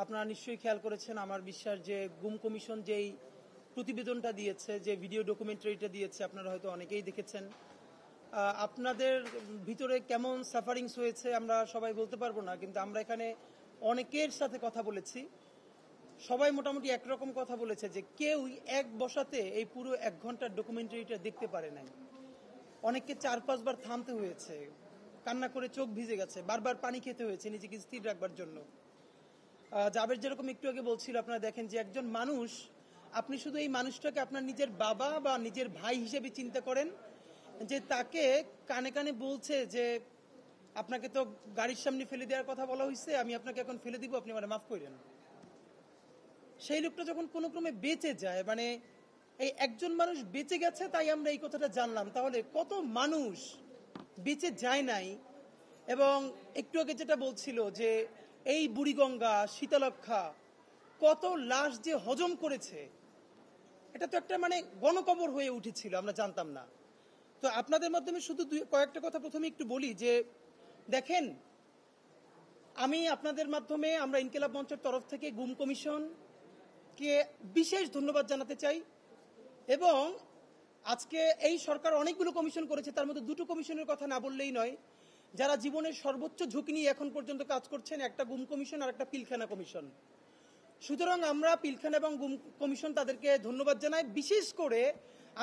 আপনারা নিশ্চয়ই খেয়াল করেছেন, আমার বিশ্বাস যে গুম কমিশন যেই প্রতিবেদনটা দিয়েছে, যে ভিডিও ডকুমেন্টারিটা দিয়েছে, আপনারা হয়তো অনেকেই দেখেছেন। আপনাদের ভিতরে কেমন সাফারিংস হয়েছে আমরা সবাই বলতে পারবো না, কিন্তু আমরা এখানে অনেকের সাথে কথা বলেছি। সবাই মোটামুটি একরকম কথা বলেছে যে কেউই এক বসাতে এই পুরো 1 ঘন্টার ডকুমেন্টারিটা দেখতে পারে নাই। অনেককে 4-5 বার থামতে হয়েছে, কান্না করে চোখ ভিজে গেছে, বারবার পানি খেতে হয়েছে নিজেকে স্থির রাখবার জন্য। জাবের যেরকম একটু আগে বলছিল, আপনারা দেখেন যে একজন মানুষ, আপনি শুধু এই মানুষটাকে আপনার নিজের বাবা বা নিজের ভাই হিসেবে চিন্তা করেন, যে তাকে কানে কানে বলছে যে আপনাকে তো গাড়ির সামনে ফেলে দেওয়ার কথা বলা হয়েছে, আমি আপনাকে এখন ফেলে দিব, আপনি আমাকে মাফ করেন। সেই লোকটা যখন কোনো ক্রমে বেঁচে যায়, মানে এই একজন মানুষ বেঁচে গেছে তাই আমরা এই কথাটা জানলাম, তাহলে কত মানুষ বেঁচে যায় নাই। এবং একটু আগে যেটা বলছিল যে এই বুড়িগঙ্গা, শীতলক্ষা কত লাশ যে হজম করেছে, এটা তো একটা মানে গণকবর হয়ে উঠেছিল, আমরা জানতাম না। তো আপনাদের মাধ্যমে শুধু কয়েকটা কথা প্রথমে একটু বলি যে দেখেন, আমি আপনাদের মাধ্যমে আমরা ইনকিলাব মঞ্চের তরফ থেকে গুম কমিশনকে বিশেষ ধন্যবাদ জানাতে চাই। এবং আজকে এই সরকার অনেকগুলো কমিশন করেছে, তার মধ্যে 2টো কমিশনের কথা না বললেই নয়, যারা জীবনের সর্বোচ্চ ঝুঁকি নিয়ে এখন পর্যন্ত কাজ করছেন, একটা গুম কমিশন আর একটা পিলখানা কমিশন। সুতরাং আমরা পিলখানা এবং গুম কমিশন তাদেরকে ধন্যবাদ জানাই। বিশেষ করে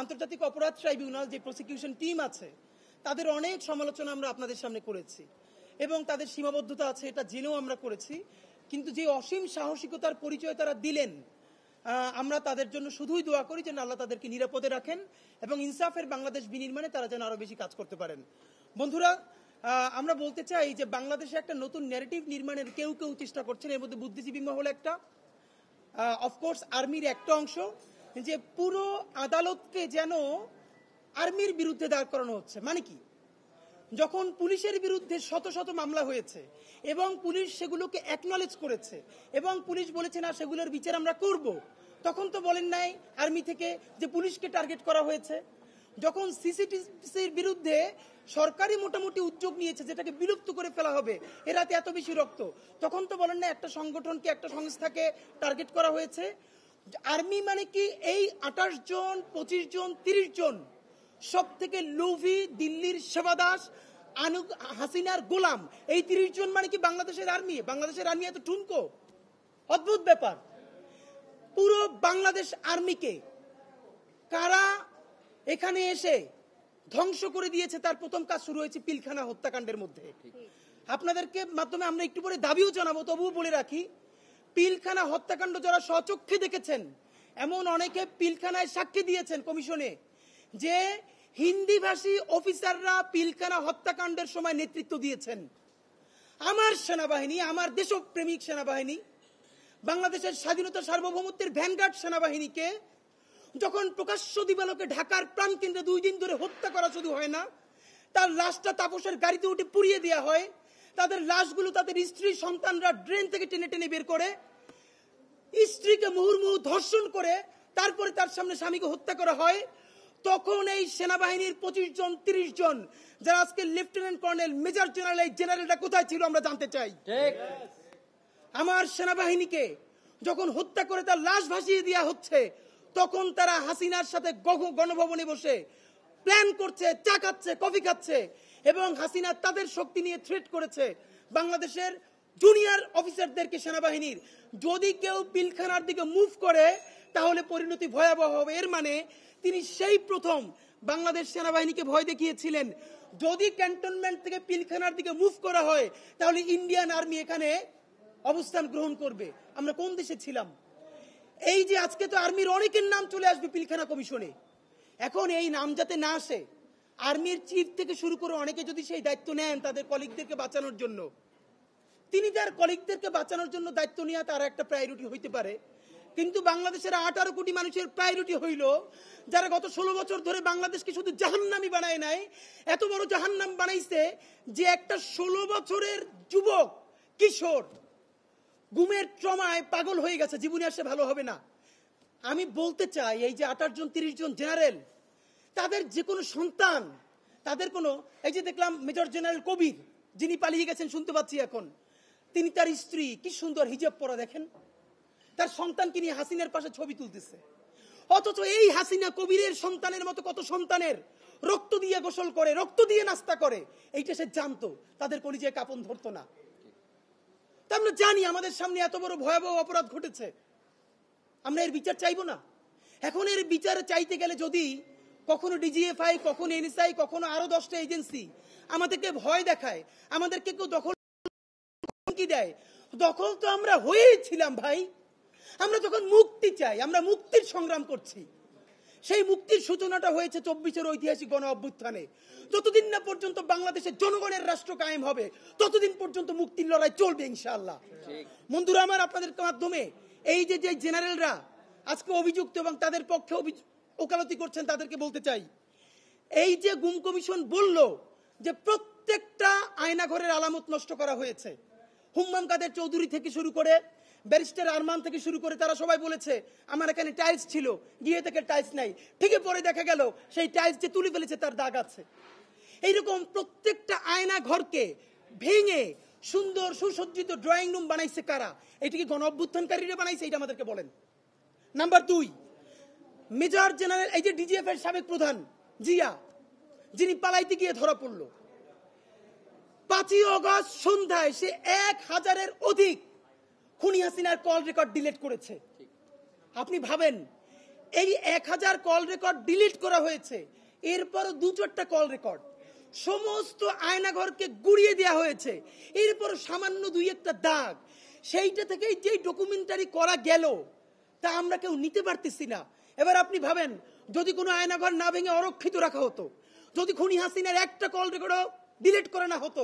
আন্তর্জাতিক অপরাধ ট্রাইব্যুনাল যে প্রসিকিউশন টিম আছে, তাদের অনেক সমালোচনা আমরা আপনাদের সামনে করেছি এবং তাদের সীমাবদ্ধতা আছে এটা জেনেও আমরা করেছি। কিন্তু যে অসীম সাহসিকতার পরিচয় তারা দিলেন, আমরা তাদের জন্য শুধুই দোয়া করি যেন আল্লাহ তাদেরকে নিরাপদে রাখেন এবং ইনসাফের বাংলাদেশ বিনির্মাণে তারা যেন আরো বেশি কাজ করতে পারেন। বন্ধুরা, আমরা বলতে চাই যে বাংলাদেশে একটা নতুন ন্যারেটিভ নির্মাণের কেউ কেউ চেষ্টা করছেন, এর মধ্যে বুদ্ধিজীবী মহল একটা, অফকোর্স আর্মির একটা অংশ, যে পুরো আদালতকে যেন আর্মির বিরুদ্ধে দাঁড় করানো হচ্ছে। মানে কি, যখন পুলিশের বিরুদ্ধে শত শত মামলা হয়েছে এবং পুলিশ সেগুলোকে অ্যাকনলেজ করেছে এবং পুলিশ বলেছে না সেগুলোর বিচার আমরা করব, তখন তো বলেন নাই আর্মি থেকে যে পুলিশকে টার্গেট করা হয়েছে। যখন সিসিটিভির বিরুদ্ধে সরকারি মোটামুটি উদ্যোগ নিয়েছে যেটাকে বিলুপ্ত করে ফেলা হবে, এরাতে এত বেশি রক্ত, তখন তো বলেন না একটা সংগঠনকে, একটা সংস্থাকে টার্গেট করা হয়েছে। আর্মি মানে কি এই 28 জন, 25 জন, 30 জন সব থেকে লোভী দিল্লির সেবাদাস, হাসিনার গোলাম, এই 30 জন মানে কি বাংলাদেশের আর্মি? বাংলাদেশের আর্মি এত ঠুনকো? অদ্ভুত ব্যাপার। পুরো বাংলাদেশ আর্মিকে কারা এখানে এসে ধ্বংস করে দিয়েছে, তার প্রথম কাজ শুরু হয়েছে পিলখানা হত্যাকাণ্ডের মধ্যে। আপনাদেরকে মাধ্যমে আমরা একটু পরে দাবিও জানাবো, তবুও বলে রাখি, পিলখানা হত্যাকাণ্ড যারা স্বচক্ষে দেখেছেন, এমন অনেকে পিলখানায় সাক্ষী দিয়েছেন কমিশনে যে হিন্দিভাষী অফিসাররা পিলখানা হত্যাকাণ্ডের সময় নেতৃত্ব দিয়েছেন। আমার সেনাবাহিনী, আমার দেশপ্রেমিক সেনাবাহিনী, বাংলাদেশের স্বাধীনতা সার্বভৌমত্বের ভ্যানগার্ড সেনাবাহিনীকে যখন প্রকাশ্য দিবালোকে ঢাকার প্রাণকেন্দ্রে 2 দিন ধরে হত্যা করা শুধু হয় না, তার লাশটা তাপসের গাড়িতে উঠে পুড়িয়ে দেওয়া হয়, তাদের লাশগুলো তাদের স্ত্রী সন্তানরা ড্রেন থেকে টেনে টেনে বের করে, স্ত্রীকে মুহুর্মুহু ধর্ষণ করে তারপরে তার সামনে স্বামীকে হত্যা করা হয়, তখন এই সেনাবাহিনীর 25 জন, 30 জন যারা আজকে লেফটেন্যান্ট কর্নেল, মেজর জেনারেল, এই জেনারেলটা কোথায় ছিল আমরা জানতে চাই। আমার সেনাবাহিনীকে যখন হত্যা করে তার লাশ ভাসিয়ে দেওয়া হচ্ছে, তখন তারা হাসিনার সাথে গণভবনে বসে প্ল্যান করছে, চা খাচ্ছে, কফি খাচ্ছে এবং হাসিনা তাদের শক্তি নিয়ে থ্রেট করেছে বাংলাদেশের জুনিয়র অফিসারদেরকে, সেনাবাহিনীর, যদি কেউ পিলখানার দিকে মুভ করে তাহলে পরিণতি ভয়াবহ হবে। এর মানে তিনি সেই প্রথম বাংলাদেশ সেনাবাহিনীকে ভয় দেখিয়েছিলেন, যদি ক্যান্টনমেন্ট থেকে পিলখানার দিকে মুভ করা হয় তাহলে ইন্ডিয়ান আর্মি এখানে অবস্থান গ্রহণ করবে। আমরা কোন দেশে ছিলাম? এই যে আজকে তো আর্মির অনেকের নাম চলে আসবে পিলখানা কমিশনে। এখন এই নাম যাতে না আসে, আর্মির চিফ থেকে শুরু করে অনেকে যদি সেই দায়িত্ব নেন তাদের কলিগদেরকে বাঁচানোর জন্য, তিনি তার কলিগদেরকে বাঁচানোর জন্য দায়িত্ব নেওয়া তার একটা প্রায়োরিটি হইতে পারে। কিন্তু বাংলাদেশের 18 কোটি মানুষের প্রায়োরিটি হইল যারা গত 16 বছর ধরে বাংলাদেশকে শুধু জাহান্নামই বানায় নাই, এত বড় জাহান্নাম বানাইছে যে একটা 16 বছরের যুবক কিশোর গুমের ট্রমায় পাগল হয়ে গেছে, জীবনে আসে ভালো হবে না। আমি বলতে চাই, এই যে 28 জন, 30 জন জেনারেল, তাদের যে কোনো সন্তান, তাদের কোনো, এই যে দেখলাম মেজর জেনারেল কবির যিনি পালিয়ে গেছেন শুনতে পাচ্ছি এখন, তিনি তার স্ত্রী কি সুন্দর হিজাব পরা, দেখেন তার সন্তানকে নিয়ে হাসিনার পাশে ছবি তুলতেছে। অথচ এই হাসিনা কবিরের সন্তানের মতো কত সন্তানের রক্ত দিয়ে গোসল করে, রক্ত দিয়ে নাস্তা করে, এইটা সে জানতো, তাদের কলিজায় কাঁপন ধরতো না। তা আমরা জানি আমাদের সামনে এত বড় ভয়াবহ অপরাধ ঘটেছে, আমরা এর বিচার চাইবো না? এখন এর বিচার চাইতে গেলে যদি কখনো ডিজিএফআই, কখনো এনএসআই, কখনো আরো 10টা এজেন্সি আমাদেরকে ভয় দেখায়, আমাদেরকে কেউ দখল কি দেয়, দখল তো আমরা হয়েই ছিলাম ভাই। আমরা যখন মুক্তি চাই, আমরা মুক্তির সংগ্রাম করছি, সেই মুক্তির সূচনাটা হয়েছে 24-এর ঐতিহাসিক গণ অভ্যুত্থানে। যতদিন না পর্যন্ত বাংলাদেশের জনগণের রাষ্ট্র কায়েম হবে, ততদিন পর্যন্ত মুক্তির লড়াই চলবে ইনশাআল্লাহ। বন্ধুরা আমার, আপনাদের মাধ্যমে এই যে জেনারেলরা আজকে অভিযুক্ত এবং তাদের পক্ষে ওকালতি করছেন, তাদেরকে বলতে চাই, এই যে গুম কমিশন বলল যে প্রত্যেকটা আয়নাঘরের আলামত নষ্ট করা হয়েছে, হুম্মাম কাদের চৌধুরী থেকে শুরু করে ব্যারিস্টার আরমান থেকে শুরু করে তারা সবাই বলেছে আমার এখানে টাইলস ছিল, গিয়ে থেকে টাইলস নাই, ঠিকই পরে দেখা গেল সেই টাইলস যে তুলে ফেলেছে তার দাগ আছে। এইরকম প্রত্যেকটা আয়না ঘরকে ভেঙে সুন্দর সুসজ্জিত ড্রয়িং রুম বানাইছে কারা? এটা কি গণ অভ্যুত্থানকারীরা বানাইছে? এটা আমাদেরকে বলেন। নাম্বার 2, মেজর জেনারেল এই যে ডিজিএফ এর সাবেক প্রধান জিয়া, যিনি পালাইতে গিয়ে ধরা পড়ল, 5ই অগস্ট সন্ধ্যায় সে 1000-এর অধিক খুনি হাসিনার কল রেকর্ড ডিলিট করেছে। আপনি ভাবেন, এই 1000 কল রেকর্ড ডিলিট করা হয়েছে, এরপরও 2-4টা কল রেকর্ড সমস্ত আয়নাঘরকে গুড়িয়ে দেওয়া হয়েছে, এরপর সামান্য 2-1টা দাগ, সেইটা থেকেই যে ডকুমেন্টারি করা গেল তা আমরা কেউ নিতে পারতেছি না। এবার আপনি ভাবেন, যদি কোনো আয়নাঘর না ভেঙে অরক্ষিত রাখা হতো, যদি খুনি হাসিনার একটা কল রেকর্ডও ডিলিট করে না হতো,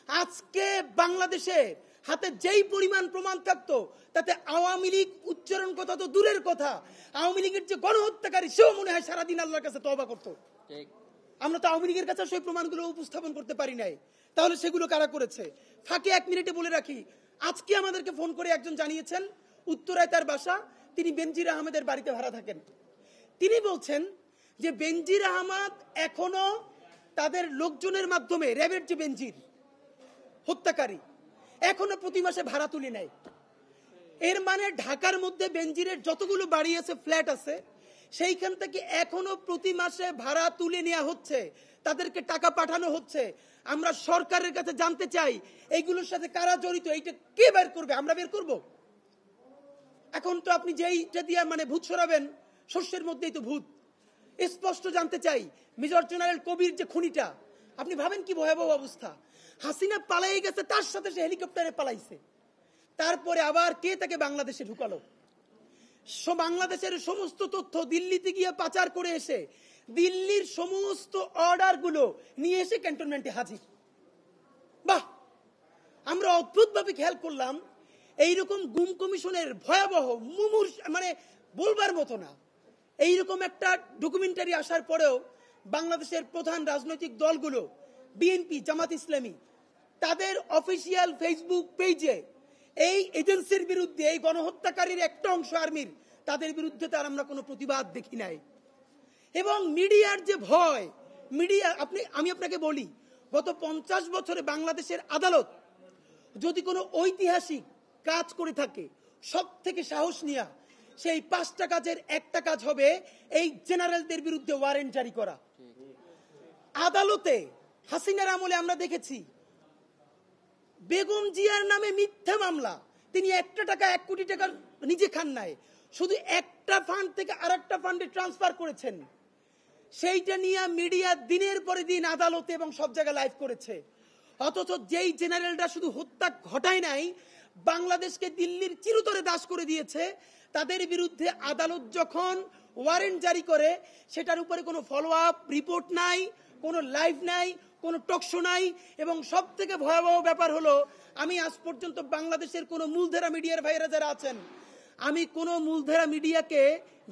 আজকে বাংলাদেশে হাতে যেই পরিমাণ প্রমাণ থাকতো, তাতে আওয়ামী লীগ উচ্চারণ কথা তো দূরের কথা, আওয়ামী লীগের যে গণহত্যাকারী সেও মনে হয় সারাদিন আল্লাহর কাছে তওবা করতো। আমরা তো আওয়ামী লীগের কাছে সেই প্রমাণগুলো উপস্থাপন করতে পারি নাই, তাহলে সেগুলো কারা করেছে? ফাঁকে 1 মিনিটে বলে রাখি, আজকে আমাদেরকে ফোন করে একজন জানিয়েছেন উত্তরায় তার বাসা, তিনি বেনজির আহমেদের বাড়িতে ভাড়া থাকেন। তিনি বলছেন যে বেনজির আহমদ এখনো তাদের লোকজনের মাধ্যমে, র্যাবের যে বেনজির হত্যাকারী, এখনো প্রতি মাসে ভাড়া তুলে নেয়। এর মানে ঢাকার মধ্যে বেনজিরের যতগুলো বাড়ি আছে, ফ্ল্যাট আছে, সেইখান থেকে এখনো প্রতি মাসে ভাড়া তুলে নেওয়া হচ্ছে, তাদেরকে টাকা পাঠানো হচ্ছে। আমরা সরকারের কাছে জানতে চাই এইগুলোর সাথে কারা জড়িত, এইটা কে বের করবে? আমরা বের করব? এখন তো আপনি যেইটা দিয়ে মানে ভূত সরাবেন, শস্যের মধ্যেই তো ভূত। স্পষ্ট জানতে চাই, মেজর জেনারেল কবির যে খুনিটা, আপনি ভাবেন কি ভয়াবহ অবস্থা। হাসিনা পালাই গেছে, তার সাথে সে হেলিকপ্টারে পালাইছে, তারপরে আবার কে তাকে বাংলাদেশে ঢুকালো? বাংলাদেশের সমস্ত তথ্য দিল্লিতে গিয়ে পাচার করে এসে দিল্লির সমস্ত অর্ডার গুলো নিয়ে এসে ক্যান্টনমেন্টে হাজির। বাহ, আমরা অদ্ভুতভাবে খেয়াল করলাম এইরকম গুম কমিশনের ভয়াবহ মানে বলবার মতো না এইরকম একটা ডকুমেন্টারি আসার পরেও বাংলাদেশের প্রধান রাজনৈতিক দলগুলো, বিএনপি, জামাত ইসলামী, তাদের অফিসিয়াল ফেসবুক পেজে এই এজেন্সির বিরুদ্ধে, এই গণহত্যাকারীর একটা অংশ আর্মির, তাদের বিরুদ্ধে তার আমরা কোনো প্রতিবাদ দেখি নাই। এবং মিডিয়ার যে ভয়, মিডিয়া, আমি আপনাকে বলি, গত 50 বছরে বাংলাদেশের আদালত যদি কোনো ঐতিহাসিক কাজ করে থাকে, সব থেকে সাহস নিয়া সেই 5টা কাজের একটা কাজ হবে এই জেনারেলদের বিরুদ্ধে ওয়ারেন্ট জারি করা। আদালতে হাসিনার আমলে আমরা দেখেছি বেগম জিয়ার নামে মিথ্যা মামলা, তিনি 1 কোটি টাকা নিজে খান নাই, শুধু একটা ফান্ড থেকে আরেকটা ফান্ডে ট্রান্সফার করেছেন। সেইটা নিয়ে মিডিয়া দিনের পরে দিন আদালতে এবং সব জায়গায় লাইভ করেছে। অথচ যেই জেনারেলরা শুধু হত্যা ঘটায় নাই, বাংলাদেশকে দিল্লির চিরতরে দাস করে দিয়েছে, তাদের বিরুদ্ধে আদালত যখন ওয়ারেন্ট জারি করে, সেটার উপরে কোনো ফলো আপ রিপোর্ট নাই, কোনো লাইভ নাই, কোনো টকশো নাই। এবং সব থেকে ভয়াবহ ব্যাপার হলো, আমি আজ পর্যন্ত বাংলাদেশের কোনো মূলধারা মিডিয়ার ভাইয়েরা যারা আছেন, আমি কোনো মূলধারা মিডিয়াকে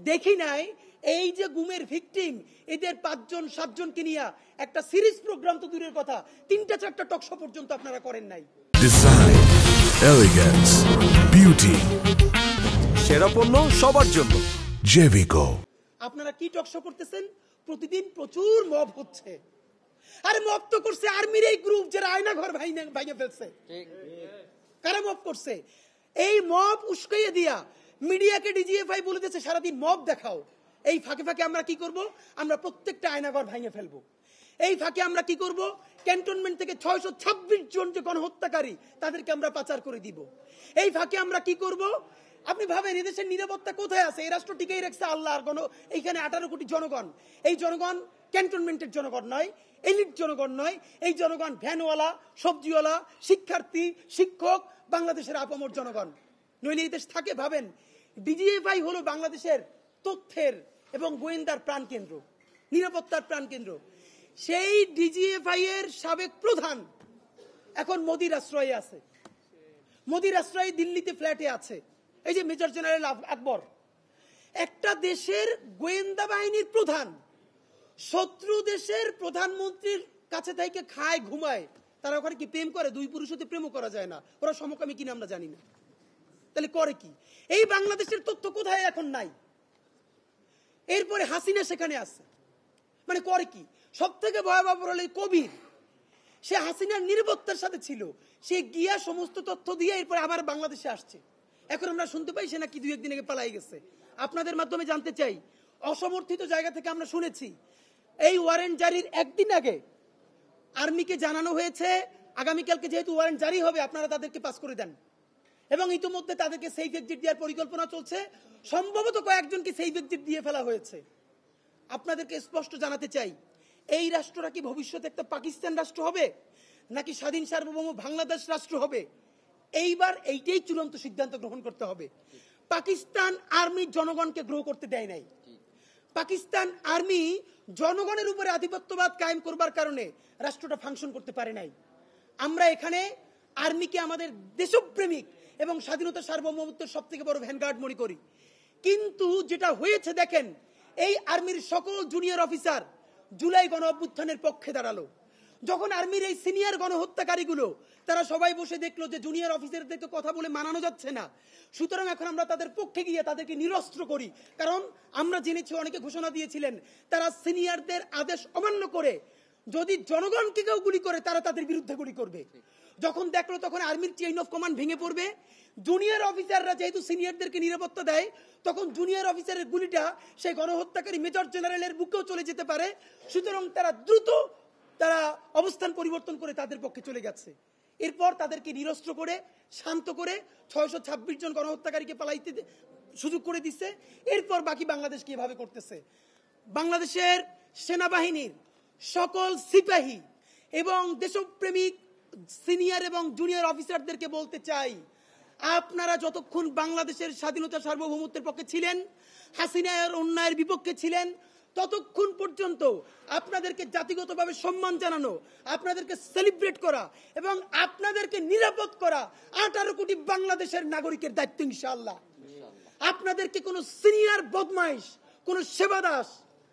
দেখি নাই এই যে গুমের ভিকটিম, এদের 5জন 7জনকে নিয়ে একটা সিরিজ প্রোগ্রাম তো দূরের কথা, 3টা 4টা টকশো পর্যন্ত আপনারা করেন নাই। ডিজাইন, এলিগেন্স, বিউটি, সেরা পণ্য সবার জন্য জেভিকো। আপনারা কি টকশো করতেছেন? প্রতিদিন প্রচুর মব হচ্ছে। আরে মব তো করছে আর্মির এই গ্রুপ, যারা আয়না ঘর ভাঙে ফেলছে। কারা মব করছে? এই মব উস্কাইয়ে দিয়া মিডিয়াকে ডিজিএফআই বলে দিচ্ছে সারাদিন মব দেখাও। এই ফাঁকে ফাঁকে আমরা কি করব? আমরা প্রত্যেকটা আয়নাঘর ভেঙে ফেলবো। এই ফাঁকে আমরা কি করব? ক্যান্টনমেন্ট থেকে 626 জন যে গণহত্যাকারী তাদেরকে আমরা পাচার করে দিব। এই ফাঁকে আমরা কি করব? আপনি ভাবেন এদেশের নিরাপত্তা কোথায় আছে? এই রাষ্ট্র টিকেই রাখছে আল্লাহ আর এইখানে 18 কোটি জনগণ। এই জনগণ ক্যান্টনমেন্টের জনগণ নয়, এলিট জনগণ নয়। এই জনগণ ভ্যানওয়ালা, সবজিওয়ালা, শিক্ষার্থী, শিক্ষক, বাংলাদেশের আপামর জনগণ। নইলে এই দেশ থাকে? ভাবেন, ডিজিএফআই হলো বাংলাদেশের তথ্যের এবং গোয়েন্দার প্রাণকেন্দ্র, নিরাপত্তার প্রাণকেন্দ্র। সেই ডিজিএফআই এর সাবেক প্রধান এখন মোদির আশ্রয়ে আছে। মোদির আশ্রয়ে দিল্লিতে ফ্ল্যাটে আছে। এই যে মেজর জেনারেল আকবর, একটা দেশের গোয়েন্দা বাহিনীর প্রধান শত্রু দেশের প্রধানমন্ত্রীর কাছে থেকে খায় ঘুমায়। তারা ওখানে কি প্রেম করে? দুই পুরুষ হতে প্রেমও করা যায় না। ওরা সমকামী কিনা আমরা জানি না। তাহলে করে কি? এই বাংলাদেশের তথ্য কোথায় এখন নাই। এরপরে হাসিনা সেখানে আছে, মানে করে কি? সব থেকে ভয়াবহ হলো কবির, সে হাসিনার নিরাপত্তার সাথে ছিল, সে গিয়া সমস্ত তথ্য দিয়ে এরপরে আবার বাংলাদেশে আসছে। এখন আমরা শুনতে পাই সে নাকি 2-1 দিন আগে পালাই গেছে। আপনাদের মাধ্যমে জানতে চাই, অসমর্থিত জায়গা থেকে আমরা শুনেছি এই ওয়ারেন্ট জারির একদিন আগে আর্মিকে জানানো হয়েছে আগামীকালকে যেহেতু ওয়ারেন্ট জারি হবে আপনারা তাদেরকে পাস করে দেন, এবং ইতিমধ্যে তাদেরকে সেফ এক্সিট দেওয়ার পরিকল্পনা চলছে। সম্ভবত কয়েকজনকে সেফ এক্সিট দিয়ে ফেলা হয়েছে। আপনাদেরকে স্পষ্ট জানাতে চাই, এই রাষ্ট্রটা কি ভবিষ্যতে একটা পাকিস্তান রাষ্ট্র হবে নাকি স্বাধীন সার্বভৌম বাংলাদেশ রাষ্ট্র হবে? এইবার এইটাই চূড়ান্ত সিদ্ধান্ত গ্রহণ করতে হবে। পাকিস্তান আর্মি জনগণকে গ্রহ করতে দেয় নাই। পাকিস্তান আর্মি জনগণের উপরে আধিপত্যবাদ কায়েম করবার কারণে রাষ্ট্রটা ফাংশন করতে পারে নাই। আমরা এখানে আর্মিকে আমাদের দেশপ্রেমিক এবং স্বাধীনতা সার্বভৌমত্বের সব থেকে বড় ভ্যানগার্ড মনে করি। কিন্তু যেটা হয়েছে দেখেন, এই আর্মির সকল জুনিয়র অফিসার জুলাই গণ অভ্যুত্থানের পক্ষে দাঁড়ালো। যখন আর্মির এই সিনিয়র গণহত্যাকারীগুলো তারা সবাই বসে দেখলো যে জুনিয়র অফিসারদেরকে কথা বলে মানানো যাচ্ছে না, সুতরাং এখন আমরা তাদের পক্ষে গিয়ে তাদেরকে নিরস্ত্র করি। কারণ আমরা জেনেছি অনেকে ঘোষণা দিয়েছিলেন তারা সিনিয়রদের আদেশ অমান্য করে যদি জনগণকে কেউ গুলি করে তারা তাদের বিরুদ্ধে গুলি করবে। যখন দেখলো তখন আর্মির চেইন অফ কমান্ড ভেঙে পড়বে। জুনিয়র অফিসাররা যেহেতু সিনিয়রদেরকে নিরাপত্তা দেয়, তখন জুনিয়র অফিসারের গুলিটা সেই গণহত্যাকারী মেজর জেনারেলের বুকেও চলে যেতে পারে। সুতরাং তারা দ্রুত অবস্থান পরিবর্তন করে তাদের পক্ষে চলে গেছে। এরপর তাদেরকে নিরস্ত্র করে শান্ত করে 626 জন গণহত্যাকারীকে পালাইতে সুযোগ করে দিচ্ছে। এরপর বাকি বাংলাদেশকে এভাবে করতেছে। বাংলাদেশের সেনাবাহিনীর সকল সিপাহী এবং দেশপ্রেমিক সিনিয়র এবং জুনিয়র অফিসারদেরকে বলতে চাই, আপনারা যতক্ষণ বাংলাদেশের স্বাধীনতা সার্বভৌমত্বের পক্ষে ছিলেন, হাসিনার অন্যায়ের বিপক্ষে ছিলেন, ততক্ষণ পর্যন্ত আপনাদেরকে জাতিগতভাবে সম্মান জানানো, আপনাদেরকে সেলিব্রেট করা এবং আপনাদেরকে নিরাপদ করা 18 কোটি বাংলাদেশের নাগরিকের দায়িত্ব ইনশাআল্লাহ। আপনাদেরকে কোনো সিনিয়র বদমাইশ, কোনো সেবাদাস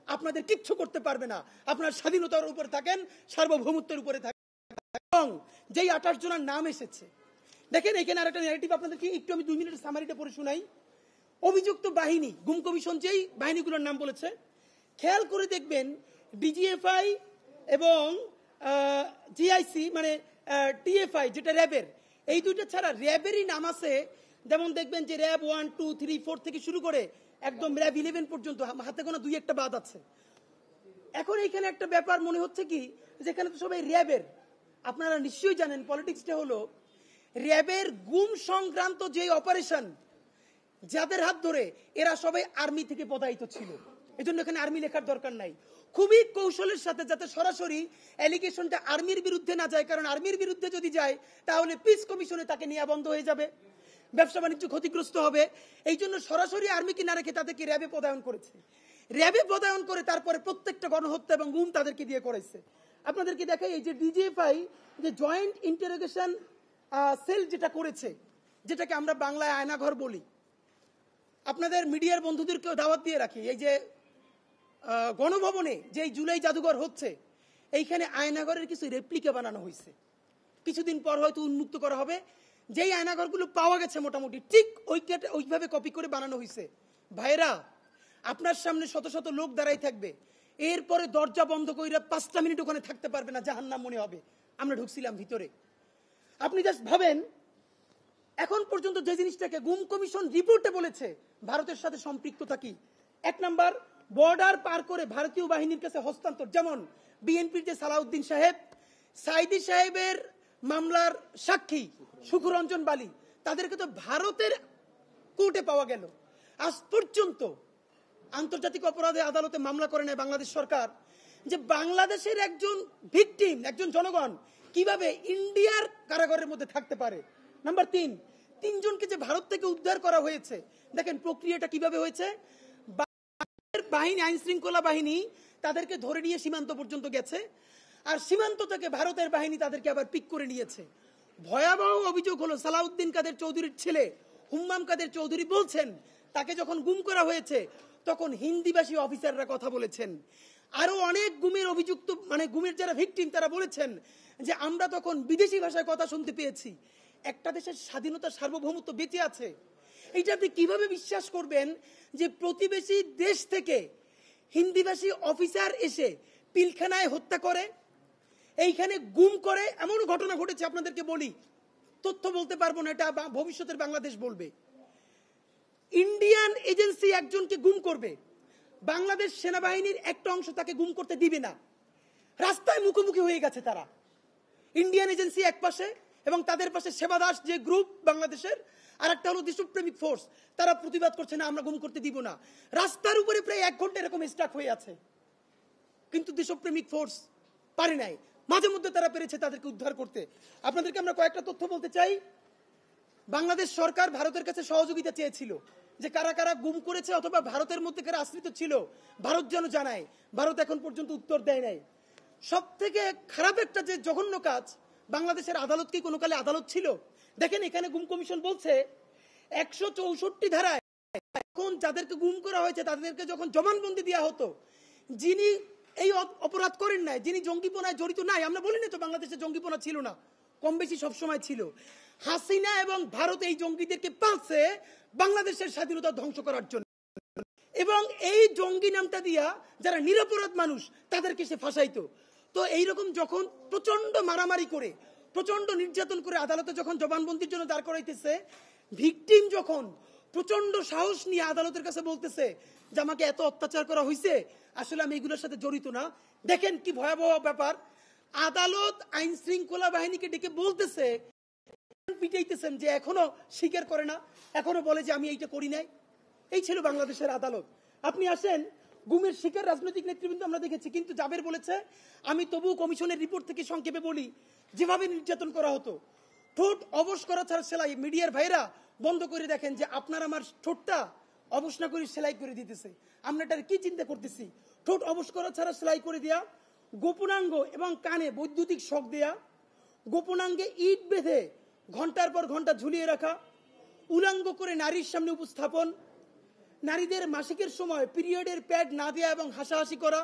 আপনাদের কিচ্ছু করতে পারবে না। আপনার স্বাধীনতার উপরে থাকেন, সার্বভৌমত্বের উপরে থাকেন। এবং যেই 28 জনের নাম এসেছে, দেখেন এখানে আরেকটা ন্যারেটিভ আপনাদেরকে একটু আমি 2 মিনিটের সামারিটা পড়ে শোনাই। অভিযুক্ত বাহিনী, গুম কমিশন যেই বাহিনীগুলোর নাম বলেছে, খেয়াল করে দেখবেন ডিজিএফআই এবং জিআইসি মানে টিএফআই যেটা র্যাবের, এই দুইটা ছাড়া র্যাবেরই নাম আছে। যেমন দেখবেন যে র্যাব 1, 2, 3, 4 থেকে শুরু করে একদম র্যাব 11 পর্যন্ত, হাতে গোনা 2-1টা বাদ আছে। এখন এইখানে একটা ব্যাপার মনে হচ্ছে কি, যেখানে তো সবাই র্যাবের, আপনারা নিশ্চয়ই জানেন পলিটিক্সটা হলো র্যাবের গুম সংক্রান্ত যে অপারেশন, যাদের হাত ধরে এরা সবাই আর্মি থেকে পদায়িত ছিল। এজন্য এখানে আর্মি লেখার দরকার নাই। খুবই কৌশলের সাথে যাতে সরাসরি অ্যালিগেশনটা আর্মির বিরুদ্ধে না যায়, কারণ আর্মির বিরুদ্ধে যদি যায় তাহলে পিস কমিশনে তাকে নেওয়া বন্ধ হয়ে যাবে, ব্যবসা বাণিজ্য ক্ষতিগ্রস্ত হবে। এই জন্য সরাসরি আর্মিকে না রেখে তাদেরকে র্যাবে পদায়ন করেছে। র্যাবে পদায়ন করে তারপরে প্রত্যেকটা গণহত্যা এবং গুম তাদেরকে দিয়ে করেছে। আপনাদেরকে দেখাই, এই যে ডিজিএফআই যে জয়েন্ট ইন্টারোগেশন সেল যেটা করেছে, যেটাকে আমরা বাংলায় আয়নাঘর বলি, আপনাদের মিডিয়ার বন্ধুদেরকেও দাওয়াত দিয়ে রাখি। এই যে গণভবনে যে জুলাই জাদুঘর হচ্ছে, এইখানে আয়নাঘরের কিছু রেপ্লিকা বানানো হয়েছে। কিছুদিন পর হয়তো উন্মুক্ত করা হবে। যেই আয়নাঘরগুলো পাওয়া গেছে মোটামুটি ঠিক ওইভাবে কপি করে বানানো হয়েছে। ভাইরা, আপনার সামনে শত শত লোক দাঁড়াই থাকবে, এরপরে দরজা বন্ধ করে 5টা মিনিট ওখানে থাকতে পারবে না, জাহান্নাম মনে হবে। আমরা ঢুকছিলাম ভিতরে। আপনি জাস্ট ভাবেন এখন পর্যন্ত যে জিনিসটাকে গুম কমিশন রিপোর্টে বলেছে ভারতের সাথে সম্পৃক্ততা কি, 1 নাম্বার বর্ডার পার করে ভারতীয় বাহিনীর কাছে হস্তান্তর, যেমন বিএনপির যে সালাউদ্দিন সাহেব, সাইদি সাহেবের মামলার সাক্ষী সুখরঞ্জন বালি, তাদেরকে তো ভারতের কোর্টে পাওয়া গেল। আজ পর্যন্ত আন্তর্জাতিক অপরাধ আদালতে মামলা করে নেয় বাংলাদেশ সরকার যে বাংলাদেশের একজন ভিকটিম, একজন জনগণ কিভাবে ইন্ডিয়ার কারাগারের মধ্যে থাকতে পারে। নাম্বার 3, 3 জনকে যে ভারত থেকে উদ্ধার করা হয়েছে, দেখেন প্রক্রিয়াটা কিভাবে হয়েছে। বাহিনী, আইন শৃঙ্খলা বাহিনী তাদেরকে ধরে নিয়ে সীমান্ত পর্যন্ত গেছে, আর সীমান্ত থেকে ভারতের বাহিনী তাদেরকে আবার পিক করে নিয়েছে। ভয়াবহ অভিযোগ হলো সালাউদ্দিন কাদের চৌধুরীর ছেলে হুম্মাম কাদের চৌধুরী বলছেন তাকে যখন গুম করা হয়েছে তখন হিন্দিভাষী অফিসাররা কথা বলেছেন। আরো অনেক গুমের অভিযুক্ত, মানে গুমের যারা ভিকটিম তারা বলেছেন যে আমরা তখন বিদেশি ভাষায় কথা শুনতে পেয়েছি। একটা দেশের স্বাধীনতা, সার্বভৌমত্ব বেঁচে আছে, এইটা আপনি কিভাবে বিশ্বাস করবেন যে প্রতিবেশী দেশ থেকে হিন্দিভাষী অফিসার এসে পিলখানায় হত্যা করে, এইখানে গুম করে? এমন ঘটনা ঘটেছে, আপনাদেরকে বলি, তথ্য বলতে পারবো না, এটা ভবিষ্যতের বাংলাদেশ বলবে। ইন্ডিয়ান এজেন্সি একজনকে গুম করবে, বাংলাদেশ সেনাবাহিনীর একটা অংশ তাকে গুম করতে দিবে না, রাস্তায় মুখোমুখি হয়ে গেছে তারা। ইন্ডিয়ান এজেন্সি এক পাশে এবং তাদের পাশে সেবা দাস যে গ্রুপ বাংলাদেশের, আর একটা হলো দেশপ্রেমিক ফোর্স, তারা প্রতিবাদ করছে না আমরা গুম করতে দিব না। রাস্তার উপরে প্রায় 1 ঘন্টা এরকম স্টাক হয়ে আছে, কিন্তু দেশপ্রেমিক ফোর্স পারে নাই। মাঝে মধ্যে তারা পেরেছে তাদেরকে উদ্ধার করতে। আপনাদেরকে আমরা কয়েকটা তথ্য বলতে চাই। বাংলাদেশ সরকার ভারতের কাছে সহযোগিতা চেয়েছিল যে কারা কারা গুম করেছে অথবা ভারতের মধ্যে কারা আশ্রিত ছিল ভারত যেন জানায়, ভারত এখন পর্যন্ত উত্তর দেয় নাই। সব থেকে খারাপ একটা যে জঘন্য কাজ, বাংলাদেশের আদালত কি কোনো কালে আদালত ছিল? দেখেন এখানে গুম কমিশন বলছে 164 ধারায় এখন যাদেরকে গুম করা হয়েছে তাদেরকে যখন জবানবন্দি দেওয়া হতো, যিনি এই অপরাধ করেন নাই, যিনি জঙ্গিপনায় জড়িত নাই, আমরা বলিনি তো বাংলাদেশে জঙ্গিপনা ছিল না, কম বেশি সবসময় ছিল। হাসিনা এবং ভারত এই জঙ্গিদেরকে পালছে বাংলাদেশের স্বাধীনতা ধ্বংস করার জন্য, এবং এই জঙ্গি নামটা দিয়া যারা নিরপরাধ মানুষ তাদেরকে সে ফাঁসাইতো। তো এইরকম যখন প্রচন্ড মারামারি করে, প্রচন্ড নির্যাতন করে আদালতে যখন জবানবন্দির জন্য দাঁড় করাইতেছে, ভিকটিম যখন প্রচন্ড সাহস নিয়ে আদালতের কাছে বলতেছে যে আমাকে এত অত্যাচার করা হয়েছে, আসলে আমি এগুলোর সাথে জড়িত না। দেখেন কি ভয়াবহ ব্যাপার, আদালত আইন শৃঙ্খলা বাহিনীকে ডেকে বলতেছে, পিটাইতেছেন যে এখনো স্বীকার করে না, এখনো বলে যে আমি এইটা করি নাই। এই ছিল বাংলাদেশের আদালত। আপনি আসেন, গুমের শিকার রাজনৈতিক নেতৃবৃন্দ আমরা দেখেছি, কিন্তু জাবের বলেছে আমি তবু কমিশনের রিপোর্ট থেকে সংক্ষেপে বলি, যেভাবে নির্যাতন করা হতো, ঠোঁট অবশ করা ছাড়া সেলাই, মিডিয়ার ভাইরা বন্ধ করে দেখেন যে আপনার আমার ঠোঁটটা অবশ না করে সেলাই করে দিতেছে, আমরা এটা কি চিন্তা করতেছি? ঠোঁট অবশ করা ছাড়া সেলাই করে দেয়া, গোপনাঙ্গ এবং কানে বৈদ্যুতিক শক দেয়া, গোপনাঙ্গে ইট বেঁধে ঘন্টার পর ঘন্টা ঝুলিয়ে রাখা, উলাঙ্গ করে নারীর সামনে উপস্থাপন, নারীদের মাসিকের সময় পিরিয়ডের প্যাড না দেয়া এবং হাসাহাসি করা।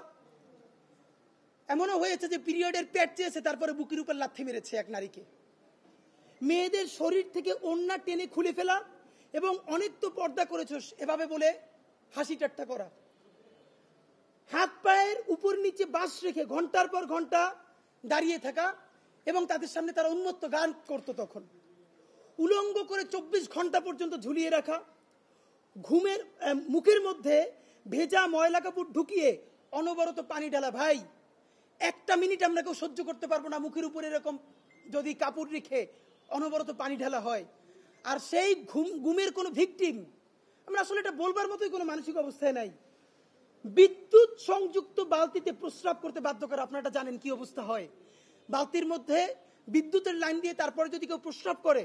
এমনও হয়েছে যে পিরিয়ডের প্যাড চেয়েছে, তারপরে বুকের উপর লাথি মেরেছে এক নারীকে। মেয়েদের শরীর থেকে ওড়না টেনে খুলে ফেলা এবং অনেক তো পর্দা করেছ এভাবে বলে হাসি ঠাট্টা করা। হাত পায়ের উপর নিচে বাস রেখে ঘন্টার পর ঘন্টা দাঁড়িয়ে থাকা এবং তাদের সামনে তারা উন্মত্ত গান করত। তখন উলঙ্গ করে 24 ঘন্টা পর্যন্ত ঝুলিয়ে রাখা, ঘুমের মুখের মধ্যে ভেজা ময়লা কাপড় ঢুকিয়ে অনবরত পানি ঢালা। ভাই, 1 মিনিট আমরা কেউ সহ্য করতে পারবো না মুখের উপরে এরকম যদি কাপড় রেখে অনবরত পানি ঢালা হয়। আর সেই ঘুমের কোনো ভিকটিম, আমরা আসলে এটা বলবার মতোই কোনো মানসিক অবস্থায় নাই। বিদ্যুৎ সংযুক্ত বালতিতে প্রস্রাব করতে বাধ্য করে, আপনারা জানেন কি অবস্থা হয়। বালতির মধ্যে বিদ্যুতের লাইন দিয়ে তারপরে যদি কেউ প্রস্রাব করে,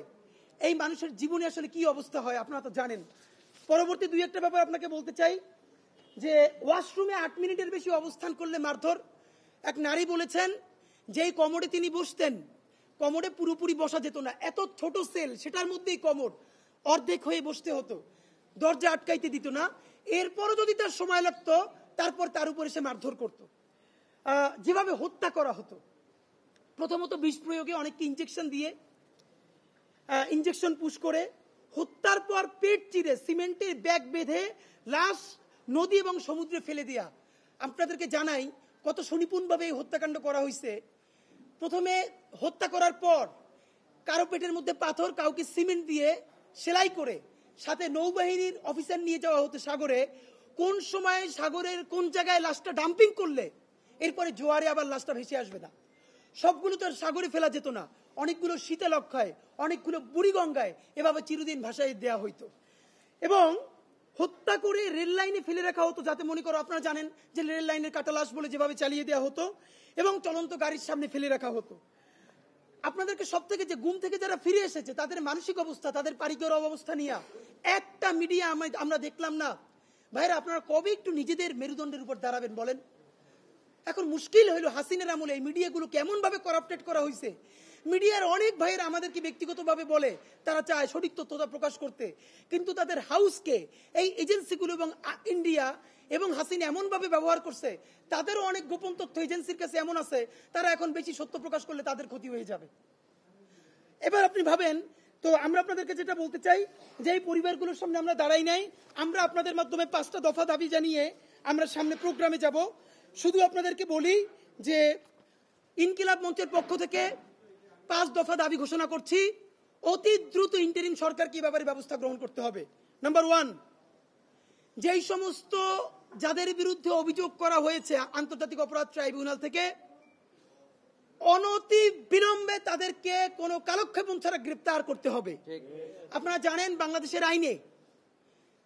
এই মানুষের জীবনে আসলে কি অবস্থা হয় আপনারা তো জানেন। পরবর্তী 2-1টা ব্যাপার আপনাকে বলতে চাই, যে ওয়াশরুমে 8 মিনিটের বেশি অবস্থান করলে মারধর। এক নারী বলেছেন যেই কমোডে তিনি বসতেন, কমোডে পুরোপুরি বসা যেত না, এত ছোট সেল, সেটার মধ্যেই কমোড, অর্ধেক হয়ে বসতে হতো, দরজা আটকাইতে দিত না। এরপরও যদি তার সময় লাগতো, তারপর তার উপরে সে মারধর করত। যেভাবে হত্যা করা হতো, প্রথমত বিষ প্রয়োগে, অনেককে ইঞ্জেকশন দিয়ে, ইঞ্জেকশন পুশ করে, হত্যার পর পেট চিরে সিমেন্টের ব্যাগ বেঁধে লাশ নদী এবং সমুদ্রে ফেলে দেয়া। আপনাদেরকে জানাই কত সুনিপুণভাবে এই হত্যাকাণ্ড করা হয়েছে। প্রথমে হত্যা করার পর কারো পেটের মধ্যে পাথর, কাউকে সিমেন্ট দিয়ে সেলাই করে সাথে নৌবাহিনীর অফিসার নিয়ে যাওয়া হতো সাগরে। কোন সময় সাগরের কোন জায়গায় লাশটা ডাম্পিং করলে এরপরে জোয়ারে আবার লাশটা ভেসে আসবে না, সবগুলো তো আর সাগরে ফেলা যেত না। অনেকগুলো শীতলক্ষায়, অনেকগুলো বুড়িগঙ্গায় এভাবে চিরদিন ভাসায় দেওয়া হইতো এবং হত্যা করে রেল লাইনে ফেলে রাখা হতো, যাতে মনে করো আপনারা জানেন যে রেল লাইনের কাটা লাশ বলে যেভাবে চালিয়ে দেওয়া হতো এবং চলন্ত গাড়ির সামনে ফেলে রাখা হতো। আপনাদেরকে সব থেকে যে গুম থেকে যারা ফিরে এসেছে তাদের মানসিক অবস্থা, তাদের পারিবারিক অবস্থা নিয়ে একটা মিডিয়া আমরা দেখলাম না। ভাইরা, আপনারা কবে একটু নিজেদের মেরুদণ্ডের উপর দাঁড়াবেন বলেন? এখন মুশকিল হইলো হাসিনার আমলে এই মিডিয়াগুলো কেমন ভাবে করাপ্টেড করা হয়েছে। মিডিয়ার অনেক ভাইয়েরা আমাদেরকে ব্যক্তিগতভাবে বলে তারা চায় সঠিক তথ্যটা প্রকাশ করতে, কিন্তু তাদের হাউসকে এই এজেন্সিগুলো এবং ইন্ডিয়া এবং হাসিনা এমন ভাবে ব্যবহার করছে, তাদেরও অনেক গোপন তথ্য এজেন্সির কাছে এমন আছে, তারা এখন বেশি সত্য প্রকাশ করলে তাদের ক্ষতি হয়ে যাবে। এবার আপনি ভাবেন, তো আমরা আপনাদেরকে যেটা বলতে চাই যে এই পরিবারগুলোর সামনে আমরা দাঁড়াই নাই, আমরা আপনাদের মাধ্যমে 5টা দফা দাবি জানিয়ে আমরা সামনে প্রোগ্রামে যাব। শুধু আপনাদেরকে বলি যে ইনকিলাব মঞ্চের পক্ষ থেকে 5 দফা দাবি ঘোষণা করছি। অতি দ্রুত ইন্টারিম সরকার কি ব্যাপারে ব্যবস্থা গ্রহণ করতে হবে। নাম্বার 1, যেই সমস্ত যাদের বিরুদ্ধে অভিযোগ করা হয়েছে আন্তর্জাতিক অপরাধ ট্রাইব্যুনাল থেকে, অনতি বিলম্বে তাদেরকে কোনো কালক্ষেপণ ছাড়া গ্রেপ্তার করতে হবে। আপনারা জানেন বাংলাদেশের আইনে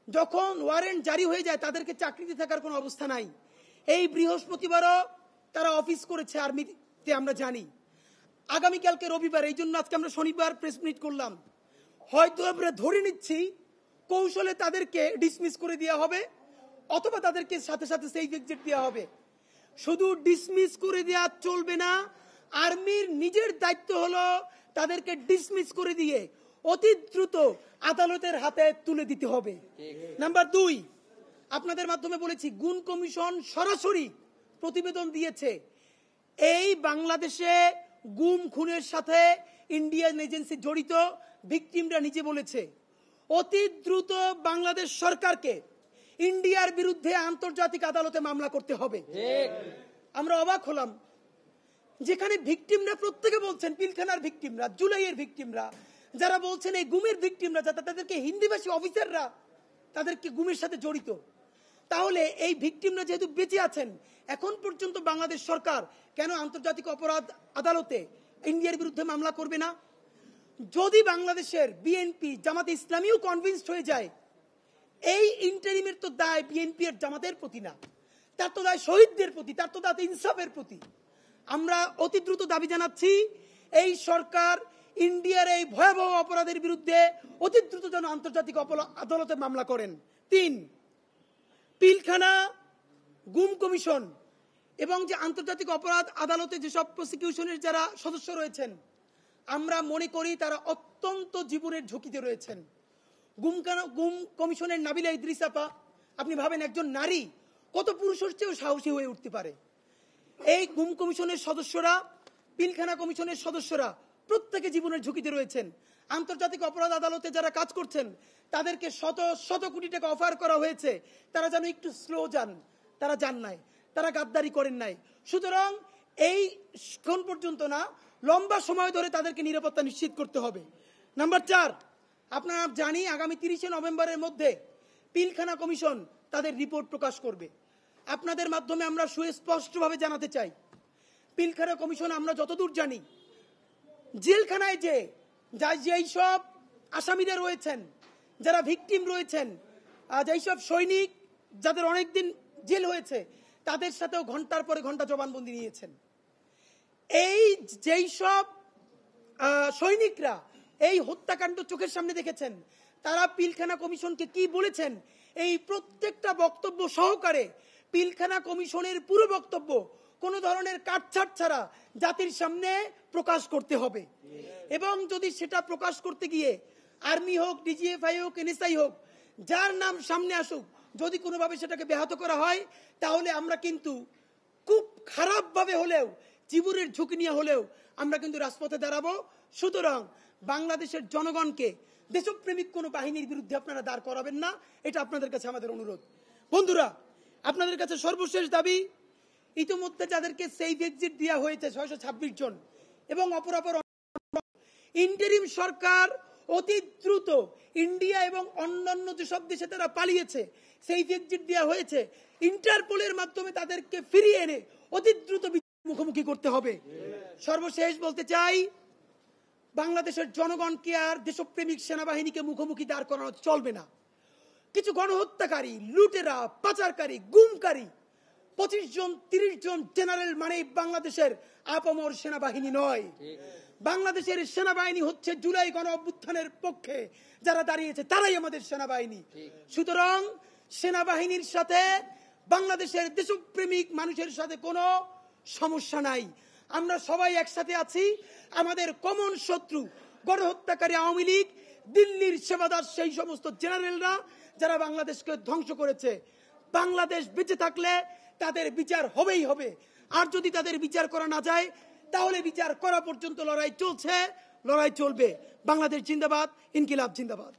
যখন ওয়ারেন্ট জারি হয়ে যায় তাদেরকে চাকরিতে থাকার কোনো অবস্থা নাই। এই বৃহস্পতিবারও তারা অফিস করেছে আর্মিতে, আমরা জানি। আগামীকালকে রবিবার, এই জন্য আজকে আমরা শনিবার প্রেস মিট করলাম। হয়তো আমরা ধরে নিচ্ছি কৌশলে তাদেরকে ডিসমিস করে দেওয়া হবে অথবা তাদেরকে সাথে সাথে সেফ এক্সিট দেওয়া হবে। শুধু ডিসমিস করে দেওয়া চলবে না, আর্মির নিজের দায়িত্ব হলো তাদেরকে ডিসমিস করে দিয়ে অতি দ্রুত আদালতের হাতে তুলে দিতে হবে। নাম্বার 2, আপনাদের মাধ্যমে বলেছি গুম কমিশন সরাসরি প্রতিবেদন দিয়েছে এই বাংলাদেশে গুম খুনের সাথে ইন্ডিয়ান এজেন্সি জড়িত। ভিকটিমরা নিজে বলেছে অতি দ্রুত বাংলাদেশ সরকারকে ইন্ডিয়ার বিরুদ্ধে আন্তর্জাতিক আদালতে মামলা করতে হবে। আমরা অবাক হলাম, যেখানে ভিকটিমরা প্রত্যেকে বলছেন, পিলখানার ভিকটিমরা, জুলাইয়ের ভিকটিমরা, যারা বলছেন এই গুমের ভিকটিমরা, যাতে তাদেরকে হিন্দিভাষী অফিসাররা তাদেরকে গুমের সাথে জড়িত। তাহলে এই ভিকটিমরা যেহেতু বেঁচে আছেন, এখন পর্যন্ত বাংলাদেশ সরকার কেন আন্তর্জাতিক অপরাধ আদালতে ইন্ডিয়ার বিরুদ্ধে মামলা করবে না? যদি বাংলাদেশের বিএনপি, জামাতে ইসলামীও কনভিন্সড হয়ে যায়, এই ইন্টারিমের তো দায় বিএনপি আর জামাতের প্রতি না, তার তো দায় শহীদদের প্রতি, তার তো দায় ইনসাফের প্রতি। আমরা অতি দ্রুত দাবি জানাচ্ছি এই সরকার ইন্ডিয়ার এই ভয়াবহ অপরাধের বিরুদ্ধে অতি দ্রুত যেন আন্তর্জাতিক আদালতে মামলা করেন। 3, পিলখানা গুম কমিশন এবং যে আন্তর্জাতিক অপরাধ আদালতে যেসব প্রসিকিউশনের যারা সদস্য রয়েছেন, আমরা মনে করি তারা অত্যন্ত জীবনের ঝুঁকিতে রয়েছেন। গুম কমিশনের নাবিলা ইদ্রিস আপা, আপনি ভাবেন একজন নারী কত পুরুষের চেয়েও সাহসী হয়ে উঠতে পারে। এই গুম কমিশনের সদস্যরা, পিলখানা কমিশনের সদস্যরা প্রত্যেকে জীবনের ঝুঁকিতে রয়েছেন। আন্তর্জাতিক অপরাধ আদালতে যারা কাজ করছেন তাদেরকে শত শত কোটি টাকা অফার করা হয়েছে, তারা যেন একটু স্লো যান, তারা যান নাই, তারা গাদ্দারি করেন নাই। সুতরাং এই কোন পর্যন্ত না, লম্বা সময় ধরে তাদেরকে নিরাপত্তা নিশ্চিত করতে হবে। নাম্বার 4, আপনারা জানি আগামী 30শে নভেম্বরের মধ্যে পিলখানা কমিশন তাদের রিপোর্ট প্রকাশ করবে। আপনাদের মাধ্যমে আমরা সুস্পষ্টভাবে জানাতে চাই, পিলখানা কমিশন আমরা যতদূর জানি জেলখানায় যেই সব আসামিরা রয়েছেন, যারা ভিকটিম রয়েছেন, যেই সব সৈনিক যাদের অনেকদিন জেল হয়েছে, তাদের সাথেও ঘন্টার পরে ঘন্টা জবানবন্দি নিয়েছেন। এই যেই সব সৈনিকরা এই হত্যাকাণ্ড চোখের সামনে দেখেছেন, তারা পিলখানা কমিশনকে কি বলেছেন, এই প্রত্যেকটা বক্তব্য সহকারে পিলখানা কমিশনের পুরো বক্তব্য কোনো ধরনের কাটছাট ছাড়া জাতির সামনে প্রকাশ করতে হবে। এবং যদি সেটা প্রকাশ করতে গিয়ে আর্মি হোক, ডিজিএফআই হোক, এনএসআই হোক, যার নাম সামনে আসুক, যদি কোনোভাবে সেটাকে ব্যাহত করা হয়, তাহলে আমরা কিন্তু খুব খারাপভাবে হলেও, জীবনের ঝুঁকি নিয়ে হলেও আমরা কিন্তু রাজপথে দাঁড়াবো। সুতরাং বাংলাদেশের জনগণকে দেশপ্রেমিক কোনো বাহিনীর বিরুদ্ধে আপনারা দাঁড় করাবেন না, এটা আপনাদের কাছে আমাদের অনুরোধ। বন্ধুরা, আপনাদের কাছে সর্বশেষ দাবি, ইতিমধ্যে যাদেরকে সেফ এক্সিট দেওয়া হয়েছে 626 জন এবং অপরাপর ইন্টারিম সরকার অতি দ্রুত ইন্ডিয়া এবং অন্যান্য যেসব দেশে তারা পালিয়েছে, সেই এক্সিট দেওয়া হয়েছে, ইন্টারপোলের মাধ্যমে তাদেরকে ফিরিয়ে এনে অতি দ্রুত মুখোমুখি করতে হবে। সর্বশেষ বলতে চাই, বাংলাদেশের জনগণকে আর দেশপ্রেমিক সেনাবাহিনীকে মুখোমুখি দাঁড় করানো চলবে না। কিছু গণহত্যাকারী, লুটেরা, পাচারকারী, গুমকারী 25 জন 30 জন জেনারেল মানে বাংলাদেশের আপামর সেনাবাহিনী নয়। বাংলাদেশের সেনাবাহিনী হচ্ছে জুলাই গণ অভ্যুত্থানের পক্ষে যারা দাঁড়িয়েছে, তারাই আমাদের সেনাবাহিনী। সুতরাং সেনাবাহিনীর সাথে বাংলাদেশের দেশপ্রেমিক মানুষের সাথে কোনো সমস্যা নাই। আমরা সবাই একসাথে আছি। আমাদের কমন শত্রু গণহত্যাকারী আওয়ামী লীগ, দিল্লির সেবাদার সেই সমস্ত জেনারেলরা যারা বাংলাদেশকে ধ্বংস করেছে। বাংলাদেশ বেঁচে থাকলে তাদের বিচার হবেই হবে, আর যদি তাদের বিচার করা না যায় তাহলে বিচার করা পর্যন্ত লড়াই চলছে, লড়াই চলবে। বাংলাদেশ জিন্দাবাদ, ইনকিলাব জিন্দাবাদ।